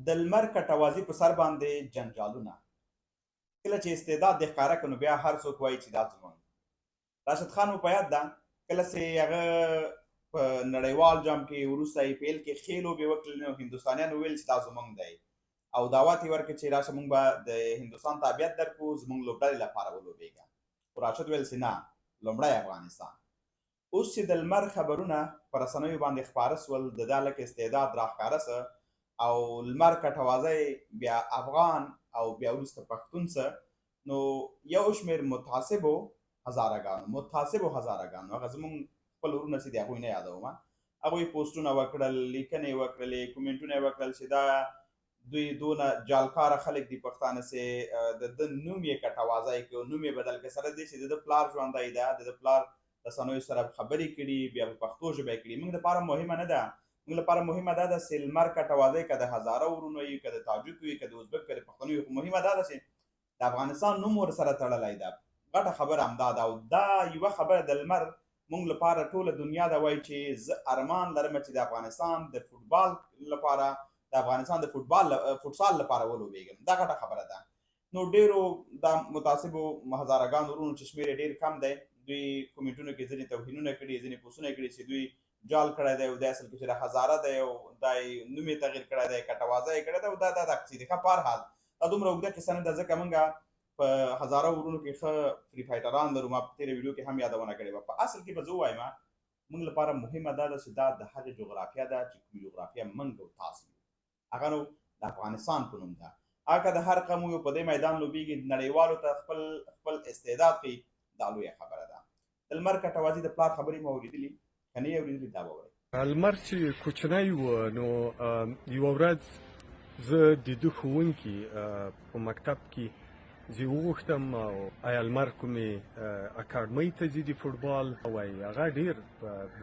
د لمر کټوازي په سر باندې جنجالونه کله چې استعداد د ښکاره کړو بیا هر څوک وایي چې دا زموږ راشد خان مو په یاد ده کله چې هغه په نړیوال جام کې وروسته ای پی ایل کې ښې لوبې وکړلې نو هندوستانیانو ویل چې دا زموږ دی او دعوت یې ورکړ چې راشه موږ به د هندوستان تابعیت درکړو زموږ لوبډلې لپاره ولوبېږه خو راشد ویل چې نه لومړی افغانستان. اوس چې د لمر خبرونه په رسنیو باندې خپاره سول د دا لږ استعداد راښکاره سه او لمر کټوازی بیا افغان او بیا وروسته پښتون سه نو یو شمېر متعصبو هزارهګانو هغه زموږ خپل ورونه چې دي هغوی نه یادوم هغوی پوسټونه وکړل لیکنې وکړلې کومنټونه یې وکړل چې دا دوی دونه جالکاره خلک دي پښتانه چې د نوم یې کټوازی کړو نوم یې بدل کړ سره دې چې د پلار ژوندی ده د پلار رسنیو سره خبرې کړي بیا په پښتو ژبه یې کړي موږ لپاره مهمه نه ده موږ لپاره مهمه دا ده چې لمر کټوازی که د هزاره ورونو وي که د تاجک وي که د ازبک که د پښتنو وي خو مهمه دا ده چې د افغانستان نوم ورسره تړلی ده غټه خبره همدا ده او دا یوه خبره د لمر موږ لپاره ټوله دنیا ده وایي چې زه ارمان لرم چې د افغانستان د فوټبال لپاره د افغانستان د فوټسال لپاره ولوبېږم دا غټه خبره ده نو ډېرو د متعصبو هزارهګانو ورونو چې شمېر یې ډېر کم دی دوی کومنټونو کې ځینې توهینونه کړي ځینې پوسټونه کړي چې دوی جال کړی دی او دی اصل کې چې د هزاره دی او دا یې نوم یې تغیر کړی دی کټوازی یې کړی دی او دا داسې دي ښه په هر حال دا دومره اوږده کیسه نه ده ځکه موږ په هزاره ورونو کې ښه فری فایټران لرو ما په تېره ویډیو کې هم یادونه کړې وه په اصل کې به زه ووایم موږ لپاره مهمه دا ده چې دا د هغې جغرافیه ده چې کوم جغرافیه موږ او تاسو یو هغه نو د افغانستان په نوم ده هغه که د هر قوم یو په دې میدان لوبېږي نړیوالو ته خپل استعداد ښیي دا لویه خبره ده د لمر کټوازي د پلار خبرې مو اورېدلي که نه یې اورېدلي دا به واورئ لمر چې کوچنی و نو یوه ورځ زه د ده ښوونکي په مکتب کې زه وغوښتم او آیا لمر کومې اکاډمۍ ته ځي د فوټبال وایي هغه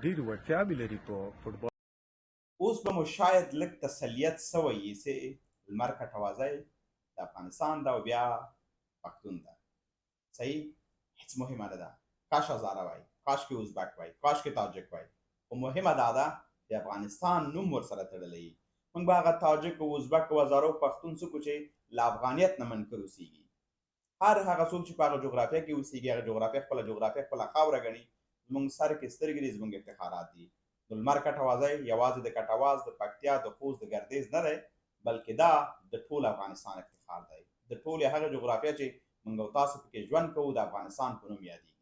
ډېرې وړتیاوې لري په فوټبال. اوس به مو شاید لږ تسلیت سوی یي چې لمر کټوازی د افغانستان ده او بیا پښتون ده صحیح هېڅ مهمه نه ده کاش هزاره وای کاش کې ازبک وای کاش کې تاجک وای خو مهمه دا ده د افغانستان نوم ورسره تړلی وي موږ به هغه تاجک او ازبک او هزاره او پښتون څوک چې له افغانیت نه منکر اوسېږي هر هغه څوک چې په هغه جغرافیه کې اوسېږي هغه جغرافیه خپله جغرافیه خپله خاوره ګڼي زموږ سر کې سترګې دي زموږ افتخارات دي د لمر کټوازی یوازې د کټواز د پکتیا د خوست د ګردیز نه دی بلکې دا د ټول افغانستان افتخار دی د ټولې هغه جغرافیه چې موږ او تاسو پکې ژوند کوو د افغانستان په نوم یادېږي